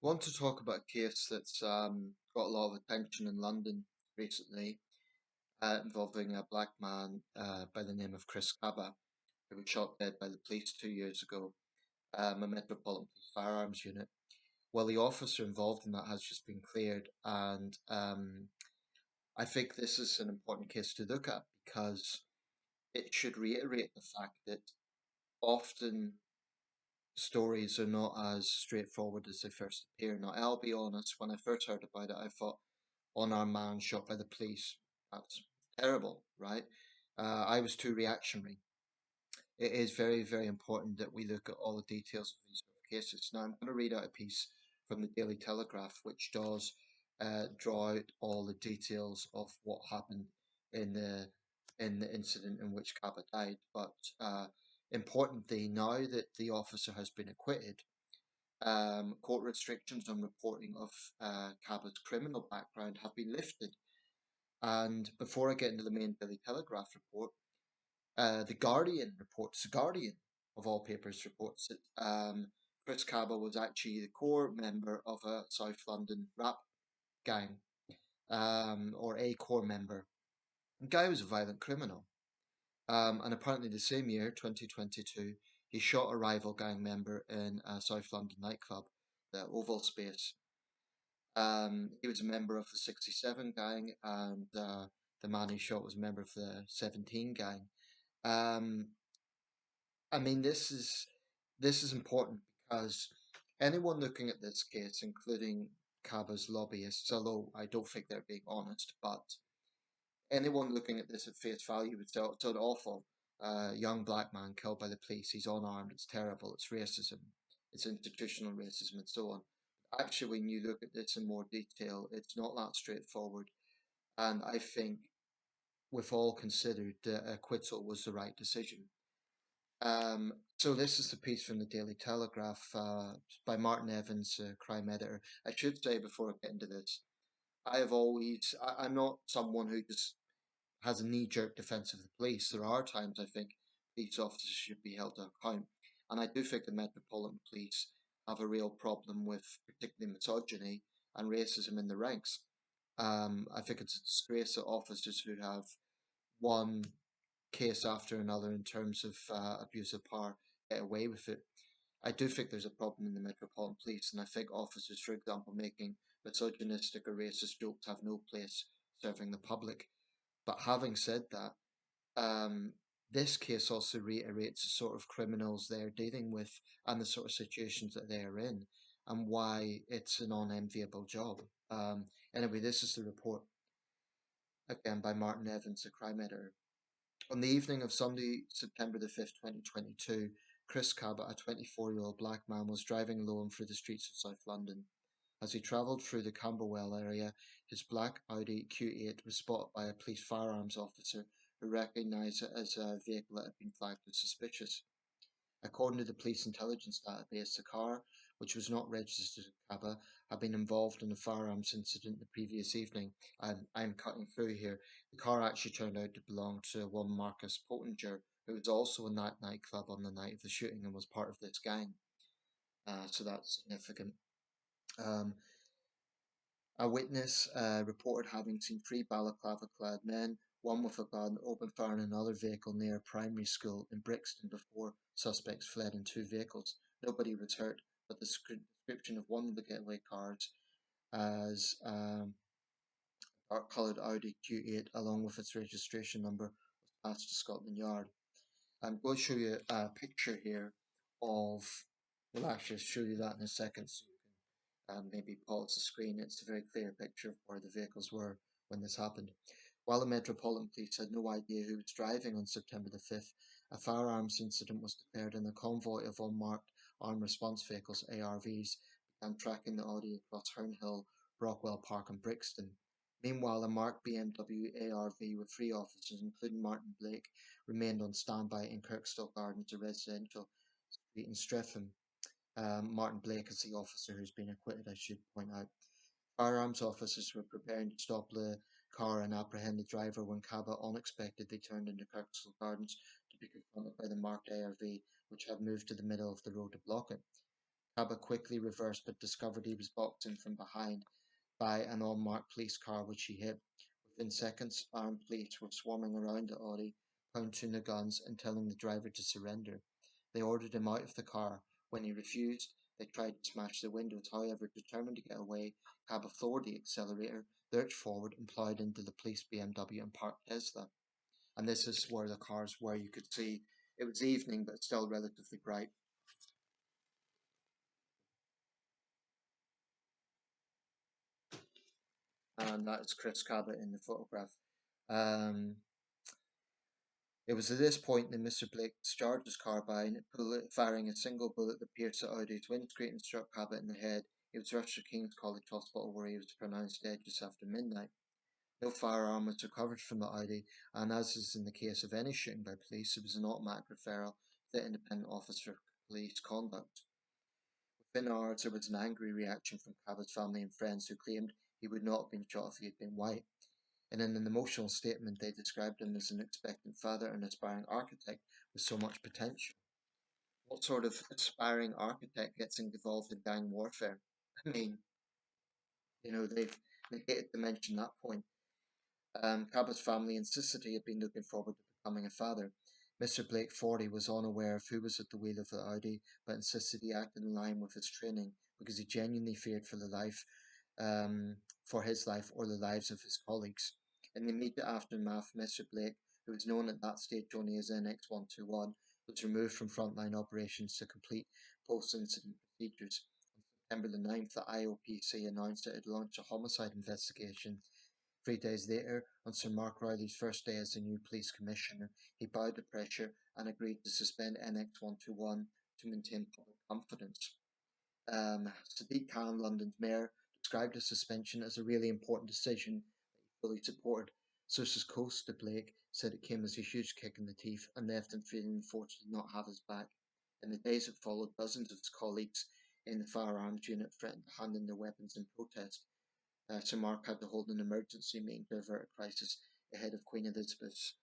Want to talk about a case that's got a lot of attention in London recently, involving a black man by the name of Kaba, who was shot dead by the police 2 years ago, a Metropolitan Police Firearms Unit. Well, the officer involved in that has just been cleared, and I think this is an important case to look at because it should reiterate the fact that often stories are not as straightforward as they first appear. Now, I'll be honest, when I first heard about it, I thought, unarmed man shot by the police. That's terrible, right? I was too reactionary. It is very, very important that we look at all the details of these sort of cases. Now, I'm going to read out a piece from the Daily Telegraph, which does draw out all the details of what happened in the incident in which Kaba died. But importantly, now that the officer has been acquitted, court restrictions on reporting of Kaba's criminal background have been lifted. And before I get into the main Daily Telegraph report, the Guardian reports, the Guardian of all papers reports that Chris Kaba was actually the core member of a South London rap gang, or a core member. The guy was a violent criminal. And apparently the same year, 2022, he shot a rival gang member in a South London nightclub, the Oval Space. He was a member of the 67 gang, and the man he shot was a member of the 17 gang. Um, I mean, this is important because anyone looking at this case, including Caba's lobbyists, although I don't think they're being honest, but anyone looking at this at face value would say, "Oh, it's an awful young black man killed by the police. He's unarmed. It's terrible. It's racism. It's institutional racism, and so on." Actually, when you look at this in more detail, it's not that straightforward. And I think, with all considered, the acquittal was the right decision. So this is the piece from the Daily Telegraph by Martin Evans, crime editor. I should say before I get into this, I'm not someone who just has a knee-jerk defense of the police. There are times I think police officers should be held to account, and I do think the Metropolitan Police have a real problem with particularly misogyny and racism in the ranks. I think it's a disgrace that officers who have one case after another in terms of abuse of power get away with it. I do think there's a problem in the Metropolitan Police, and I think officers, for example, making misogynistic or racist jokes have no place serving the public. But having said that, um, this case also reiterates the sort of criminals they're dealing with and the sort of situations that they are in, and why it's an unenviable job. Anyway, this is the report, again by Martin Evans, the crime editor. On the evening of Sunday, September the 5th, 2022, Chris Kaba, a 24-year-old black man, was driving alone through the streets of South London. As he travelled through the Camberwell area, his black Audi Q8 was spotted by a police firearms officer who recognised it as a vehicle that had been flagged as suspicious. According to the police intelligence database, the car, which was not registered to Kaba, had been involved in a firearms incident the previous evening. I'm cutting through here. The car actually turned out to belong to one Marcus Pottinger, who was also in that nightclub on the night of the shooting and was part of this gang. So that's significant. Um, a witness reported having seen three balaclava-clad men, one with a gun, open fire on another vehicle near a primary school in Brixton before suspects fled in two vehicles. Nobody was hurt, but the description of one of the getaway cars as dark-coloured Audi Q8 along with its registration number was passed to Scotland Yard. I'm going to show you a picture here of, we'll actually show you that in a second so you can maybe pause the screen. It's a very clear picture of where the vehicles were when this happened. While the Metropolitan Police had no idea who was driving on September the 5th, a firearms incident was declared and a convoy of unmarked armed response vehicles, ARVs, began tracking the Audi across Hernhill, Brockwell Park and Brixton. Meanwhile, a marked BMW ARV with three officers, including Martin Blake, remained on standby in Kirkstall Gardens, a residential street in Streatham. Martin Blake is the officer who's been acquitted, I should point out. Firearms officers were preparing to stop the car and apprehend the driver when Kaba unexpectedly turned into Kirkstall Gardens to be confronted by the marked ARV, which had moved to the middle of the road to block it. Kaba quickly reversed but discovered he was boxed in from behind by an unmarked police car which he hit. Within seconds, armed police were swarming around the Audi, pointing their guns and telling the driver to surrender. They ordered him out of the car. When he refused, they tried to smash the windows. However, determined to get away, Kaba floored the accelerator, lurched forward, and plowed into the police BMW and parked Tesla. And this is where the cars were. You could see it was evening, but still relatively bright. And that's Chris Kaba in the photograph. Um, It was at this point that Mr. Blake discharged his carbine, firing a single bullet that pierced the Audi's windscreen and struck Cabot in the head. He was rushed to King's College Hospital where he was pronounced dead just after midnight. No firearm was recovered from the Audi, and as is in the case of any shooting by police, it was an automatic referral to the Independent Office for Police Conduct. Within hours, there was an angry reaction from Cabot's family and friends who claimed he would not have been shot if he had been white. And in an emotional statement, they described him as an expectant father and aspiring architect with so much potential. What sort of aspiring architect gets involved in gang warfare? I mean, they've negated to mention that point. Cabot's family insisted he had been looking forward to becoming a father. Mr. Blake, 40, was unaware of who was at the wheel of the Audi, but insisted he acted in line with his training because he genuinely feared for his life or the lives of his colleagues. In the immediate aftermath, Mr. Blake, who was known at that stage only as NX121, was removed from frontline operations to complete post-incident procedures. On September the 9th, the IOPC announced it had launched a homicide investigation. 3 days later, on Sir Mark Rowley's first day as the new police commissioner, he bowed to pressure and agreed to suspend NX121 to maintain public confidence. Sadiq Khan, London's mayor, described the suspension as a really important decision that he fully supported. Sources close to Blake said it came as a huge kick in the teeth and left him feeling forced to not have his back. In the days that followed, dozens of his colleagues in the firearms unit threatened to hand in their weapons in protest. Sir Mark had to hold an emergency meeting to avert a crisis ahead of Queen Elizabeth's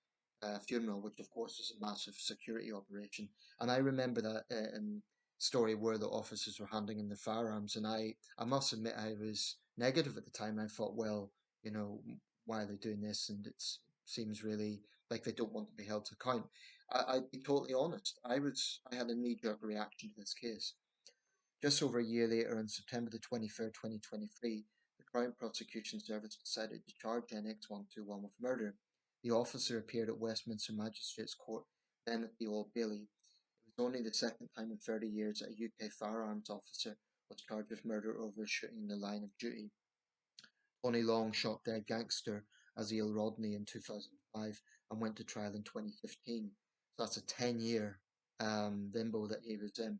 funeral, which of course was a massive security operation. And I remember that story where the officers were handing in the firearms, and I must admit I was negative at the time. I thought, well, why are they doing this? And it seems really like they don't want to be held to account. I'd be totally honest. I had a knee-jerk reaction to this case. Just over a year later, on September the 23rd, 2023, the Crown Prosecution Service decided to charge NX121 with murder. The officer appeared at Westminster Magistrates Court, then at the Old Bailey. It was only the second time in 30 years that a UK firearms officer was charged with murder over a shooting in the line of duty. Tony Long shot dead gangster Aziel Rodney in 2005 and went to trial in 2015. So that's a 10-year limbo that he was in.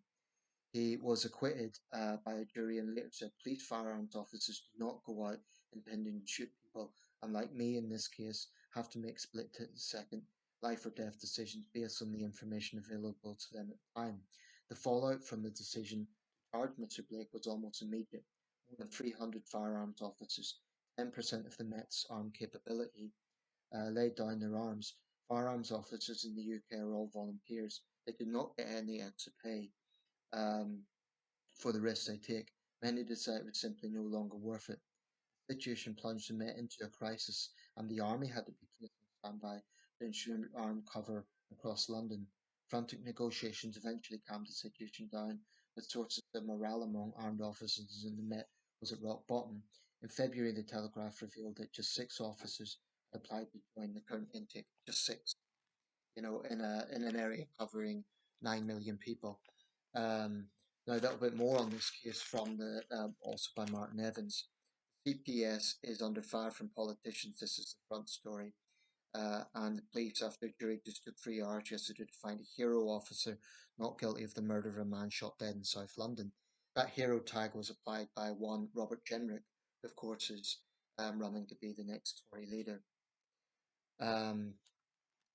He was acquitted by a jury and later said police firearms officers do not go out intending to shoot people and, like me in this case, have to make split-second life or death decisions based on the information available to them at the time. The fallout from the decision to charge Mr. Blake was almost immediate. More than 300 firearms officers, 10% of the Met's armed capability, laid down their arms. Firearms officers in the UK are all volunteers. They do not get any extra pay. Um, for the risk they take. Many decided it was simply no longer worth it. The situation plunged the Met into a crisis, and the army had to be placed on standby to ensure armed cover across London. Frantic negotiations eventually calmed the situation down, but sources said morale among armed officers in the Met was at rock bottom. In February, the Telegraph revealed that just 6 officers had applied to join the current intake. Just 6, in an area covering 9 million people. Um, Now, a little bit more on this case from the also by Martin Evans. CPS is under fire from politicians. This is the front story. And the police, after a jury, just took 3 hours yesterday to find a hero officer not guilty of the murder of a man shot dead in South London. That hero tag was applied by one Robert Jenrick, who of course is running to be the next Tory leader. Um,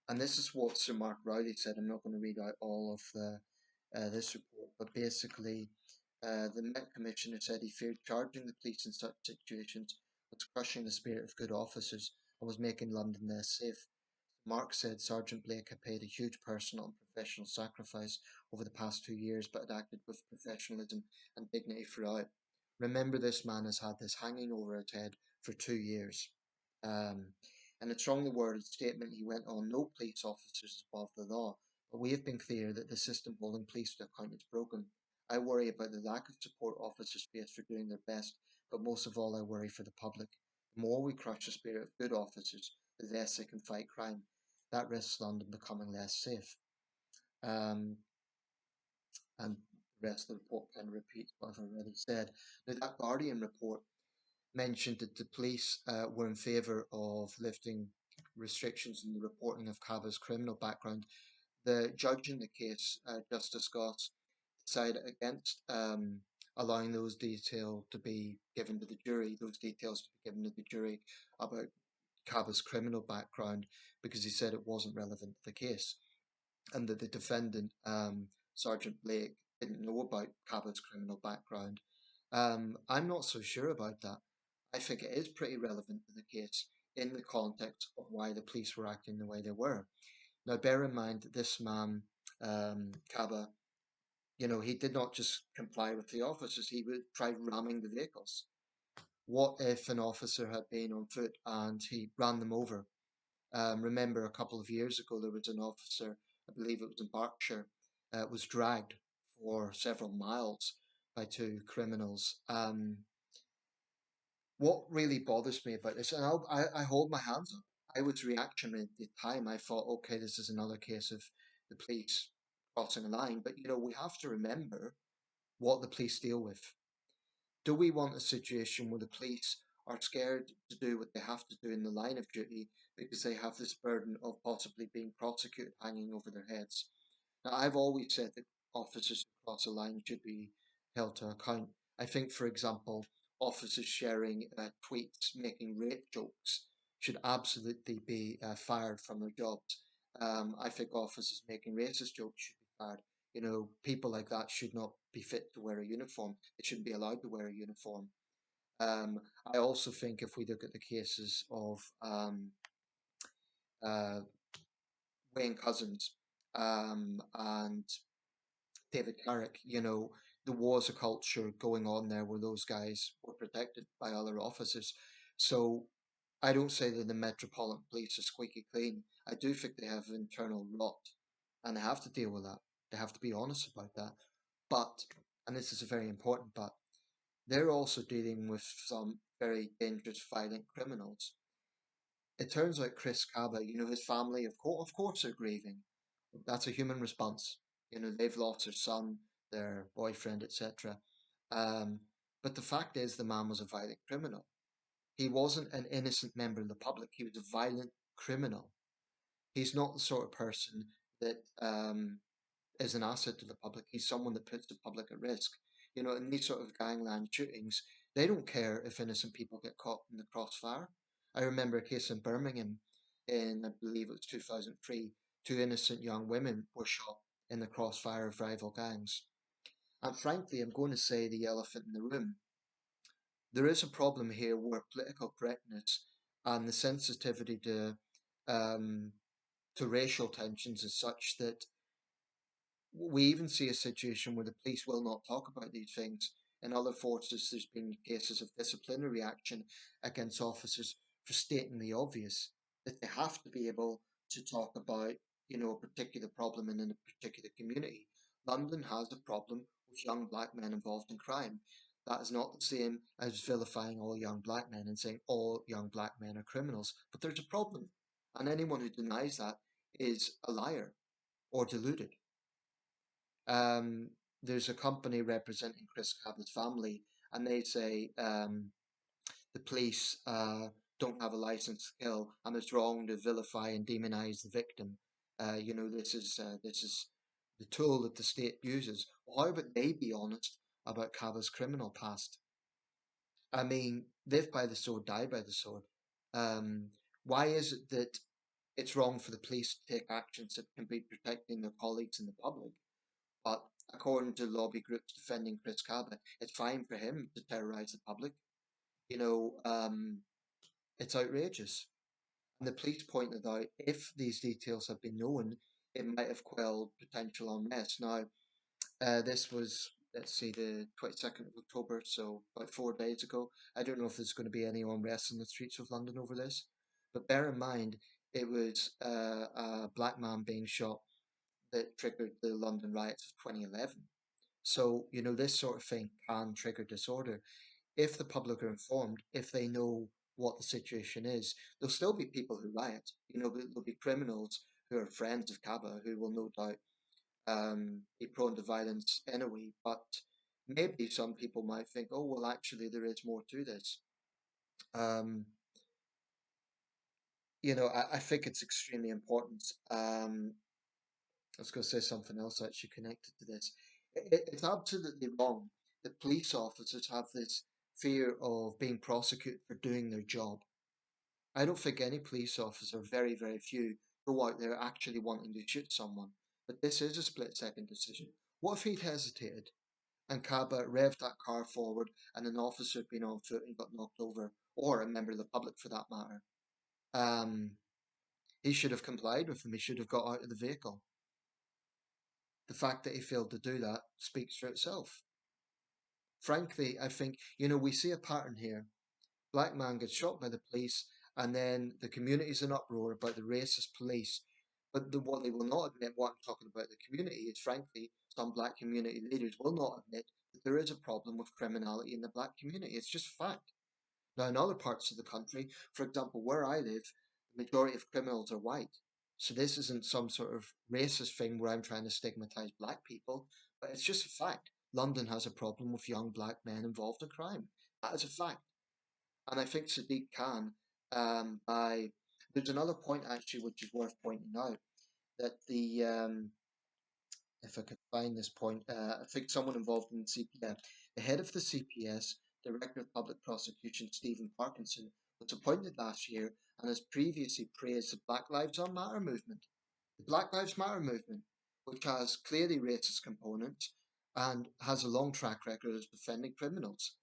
and this is what Sir Mark Rowley said. I'm not going to read out all of this report, but basically, the Met Commissioner said he feared charging the police in such situations was crushing the spirit of good officers and was making London less safe. Mark said Sergeant Blake had paid a huge personal and professional sacrifice over the past 2 years, but had acted with professionalism and dignity throughout. Remember, this man has had this hanging over his head for 2 years. Um, in a strongly worded statement, he went on, no police officer is above the law, but we have been clear that the system holding police to account is broken. I worry about the lack of support officers face for doing their best, but most of all, I worry for the public. The more we crush the spirit of good officers, the less they can fight crime. That risks London becoming less safe. Um, and the rest of the report kind of repeats what I've already said. Now, that Guardian report mentioned that the police were in favour of lifting restrictions in the reporting of Kaba's criminal background. The judge in the case, Justice Goss, decided against allowing those details to be given to the jury, those details to be given to the jury about Kaba's criminal background, because he said it wasn't relevant to the case, and that the defendant, Sergeant Blake, didn't know about Kaba's criminal background. I'm not so sure about that. I think it is pretty relevant to the case in the context of why the police were acting the way they were. Now, bear in mind that this man, Kaba, he did not just comply with the officers, he would try ramming the vehicles. What if an officer had been on foot and he ran them over? Remember, a couple of years ago, there was an officer, I believe it was in Berkshire, was dragged for several miles by two criminals. What really bothers me about this, and I hold my hands up, I was reactionary at the time. I thought, okay, this is another case of the police crossing a line. But, we have to remember what the police deal with. Do we want a situation where the police are scared to do what they have to do in the line of duty because they have this burden of possibly being prosecuted hanging over their heads? Now, I've always said that officers who cross a line should be held to account. I think, for example, officers sharing tweets making rape jokes should absolutely be fired from their jobs. I think officers making racist jokes should be fired. People like that should not be fit to wear a uniform. They shouldn't be allowed to wear a uniform. I also think if we look at the cases of uh, Wayne Cousins and David Carrick, there was a culture going on there where those guys were protected by other officers. So I don't say that the Metropolitan Police are squeaky clean. I do think they have internal rot, and they have to deal with that. They have to be honest about that. But, and this is a very important but, they're also dealing with some very dangerous, violent criminals. It turns out Chris Kaba, his family, of course, are grieving. That's a human response. They've lost their son, their boyfriend, etc. Um, but the fact is, the man was a violent criminal. He wasn't an innocent member of the public. He was a violent criminal. He's not the sort of person that is an asset to the public. He's someone that puts the public at risk. In these sort of gangland shootings, they don't care if innocent people get caught in the crossfire. I remember a case in Birmingham in, I believe it was 2003. Two innocent young women were shot in the crossfire of rival gangs. And frankly, I'm going to say the elephant in the room. There is a problem here where political correctness and the sensitivity um, to racial tensions is such that we even see a situation where the police will not talk about these things. In other forces, there's been cases of disciplinary action against officers for stating the obvious, that they have to be able to talk about, a particular problem in a particular community. London has a problem with young black men involved in crime. That is not the same as vilifying all young black men and saying all young black men are criminals. But there's a problem. And anyone who denies that is a liar or deluded. Um, there's a company representing Chris Cabot's family, and they say the police don't have a license to kill, and it's wrong to vilify and demonize the victim. This is the tool that the state uses. Well, how about they be honest about Caba's criminal past? I mean, live by the sword, die by the sword. Um, why is it that it's wrong for the police to take actions that can be protecting their colleagues and the public? But according to lobby groups defending Chris Kaba, it's fine for him to terrorize the public. You know, um, it's outrageous. And the police pointed out if these details had been known, it might have quelled potential unrest. Now, this was, let's see, the 22nd of October, so about 4 days ago. I don't know if there's going to be any unrest in the streets of London over this, but bear in mind, it was a black man being shot that triggered the London riots of 2011. So, this sort of thing can trigger disorder. If the public are informed, if they know what the situation is, there'll still be people who riot. There'll be criminals who are friends of Kaba who will no doubt be prone to violence anyway. But maybe some people might think, oh, well, actually, there is more to this. Um, I think it's extremely important. I was going to say something else actually connected to this. It's absolutely wrong that police officers have this fear of being prosecuted for doing their job. I don't think any police officer, very, very few, go out there actually wanting to shoot someone. But this is a split second decision. What if he'd hesitated and Kaba revved that car forward and an officer had been on foot and got knocked over, or a member of the public for that matter? Um, he should have complied with him. He should have got out of the vehicle. The fact that he failed to do that speaks for itself. Frankly, I think, we see a pattern here. Black man gets shot by the police, and then the community's in uproar about the racist police. But what they will not admit, what I'm talking about the community, is frankly, some black community leaders will not admit that there is a problem with criminality in the black community. It's just fact. Now, in other parts of the country, for example, where I live, the majority of criminals are white. So this isn't some sort of racist thing where I'm trying to stigmatize black people, but it's just a fact. London has a problem with young black men involved in crime. That is a fact. And I think Sadiq Khan, by there's another point actually which is worth pointing out that if I could find this point, I think someone involved in the CPS, the head of the CPS, Director of Public Prosecution Stephen Parkinson, was appointed last year and has previously praised the Black Lives Matter movement. The Black Lives Matter movement, which has clearly racist components and has a long track record of defending criminals.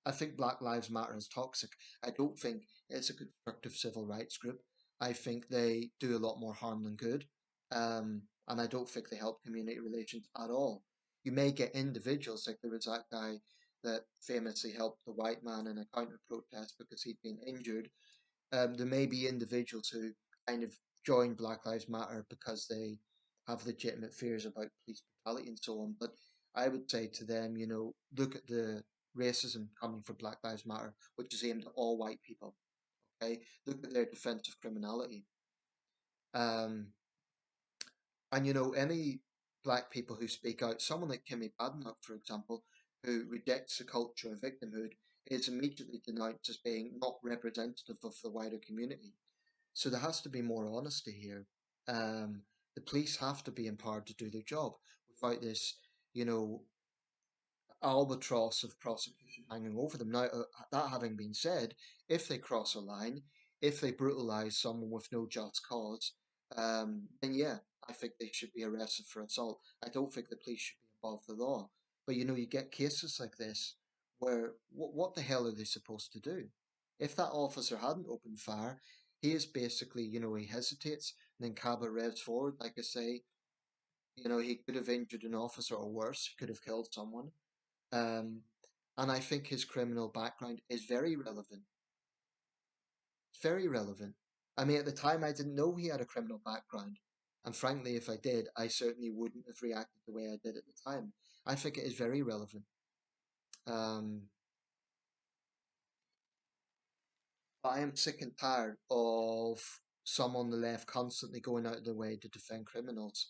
I think Black Lives Matter is toxic. I don't think it's a constructive civil rights group. I think they do a lot more harm than good. And I don't think they help community relations at all. You may get individuals, like there was that guy that famously helped the white man in a counter protest because he'd been injured. There may be individuals who kind of join Black Lives Matter because they have legitimate fears about police brutality and so on. But I would say to them, look at the racism coming from Black Lives Matter, which is aimed at all white people. Okay, look at their defense of criminality. Um, and any black people who speak out, someone like Kimmy Badenoch, for example, who rejects the culture of victimhood, is immediately denounced as being not representative of the wider community. So there has to be more honesty here. Um, the police have to be empowered to do their job without this, you know, albatross of prosecution hanging over them. Now, that having been said, if they cross a line, if they brutalise someone with no just cause, then yeah, I think they should be arrested for assault. I don't think the police should be above the law. But you get cases like this where what the hell are they supposed to do? If that officer hadn't opened fire, he is basically, he hesitates, and then Kaba revs forward. Like I say, he could have injured an officer or worse, he could have killed someone. Um, and I think his criminal background is very relevant. It's very relevant. I mean, at the time, I didn't know he had a criminal background. And frankly, if I did, I certainly wouldn't have reacted the way I did at the time. I think it is very relevant. Um, but I am sick and tired of some on the left constantly going out of their way to defend criminals.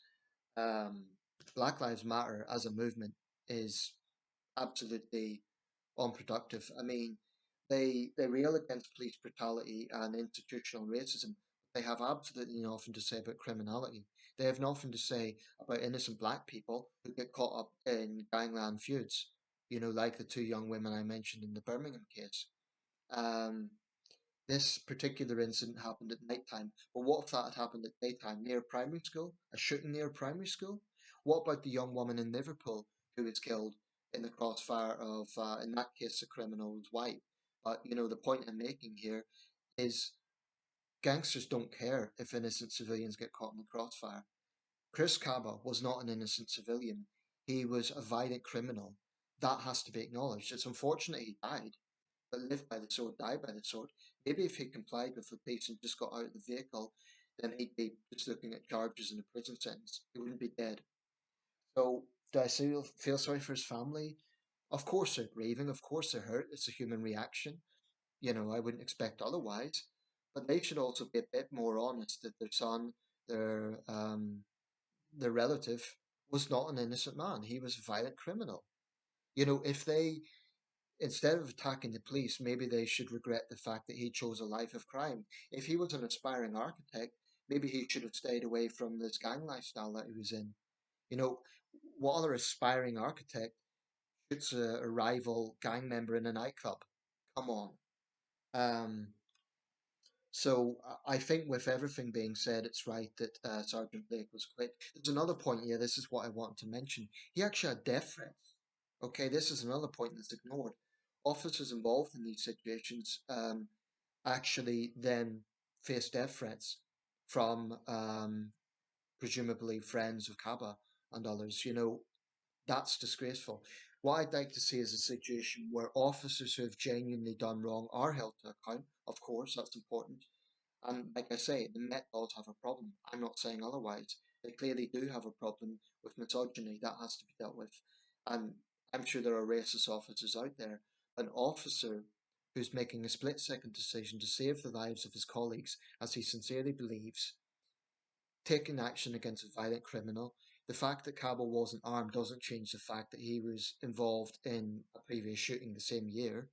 Um, Black Lives Matter as a movement is absolutely unproductive. I mean, they rail against police brutality and institutional racism. They have absolutely nothing to say about criminality. They have nothing to say about innocent black people who get caught up in gangland feuds. Like the two young women I mentioned in the Birmingham case. Um, this particular incident happened at night time. But what if that had happened at daytime near a primary school? A shooting near a primary school? What about the young woman in Liverpool who was killed in the crossfire of, in that case, the criminal was white? But, the point I'm making here is Gangsters don't care if innocent civilians get caught in the crossfire. Chris Kaba was not an innocent civilian. He was a violent criminal. That has to be acknowledged. It's unfortunate he died, but lived by the sword, died by the sword. Maybe if he complied with the police and just got out of the vehicle, then he'd be just looking at charges and a prison sentence. He wouldn't be dead. So, do I feel sorry for his family? Of course they're grieving. Of course they're hurt. It's a human reaction. I wouldn't expect otherwise. But they should also be a bit more honest that their son, their their relative, was not an innocent man. He was a violent criminal. If they, instead of attacking the police, maybe they should regret the fact that he chose a life of crime. If he was an aspiring architect, maybe he should have stayed away from this gang lifestyle that he was in. You know, what other aspiring architect shoots a rival gang member in a nightclub? Come on. Um, I think with everything being said, it's right that Sergeant Blake was quit. There's another point here. This is what I want to mention. He actually had death threats. Okay, this is another point that's ignored. Officers involved in these situations actually then face death threats from presumably friends of Kaba and others. That's disgraceful. What I'd like to see is a situation where officers who have genuinely done wrong are held to account. Of course, that's important. And like I say, the Met does have a problem. I'm not saying otherwise. They clearly do have a problem with misogyny. That has to be dealt with. And I'm sure there are racist officers out there. An officer who's making a split second decision to save the lives of his colleagues, as he sincerely believes, taking action against a violent criminal. The fact that Kaba wasn't armed doesn't change the fact that he was involved in a previous shooting the same year.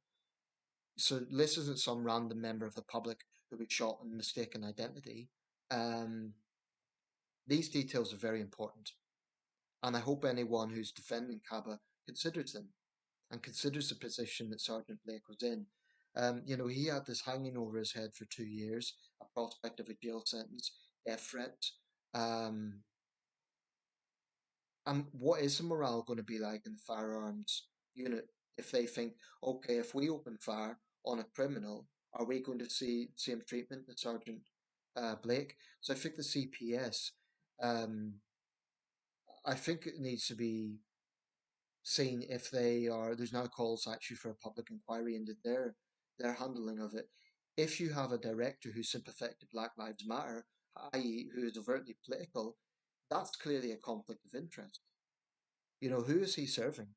So this isn't some random member of the public who was shot in mistaken identity. Um, these details are very important, and I hope anyone who's defending Kaba considers them and considers the position that Sergeant Blake was in. He had this hanging over his head for 2 years, a prospect of a jail sentence, death threat. Um, and what is the morale going to be like in the firearms unit if they think, okay, if we open fire on a criminal, are we going to see same treatment as Sergeant Blake? So I think the CPS, um, I think it needs to be seen if they are. There's now calls actually for a public inquiry into their handling of it. If you have a director who's sympathetic to Black Lives Matter, i.e., who is overtly political, that's clearly a conflict of interest. Who is he serving?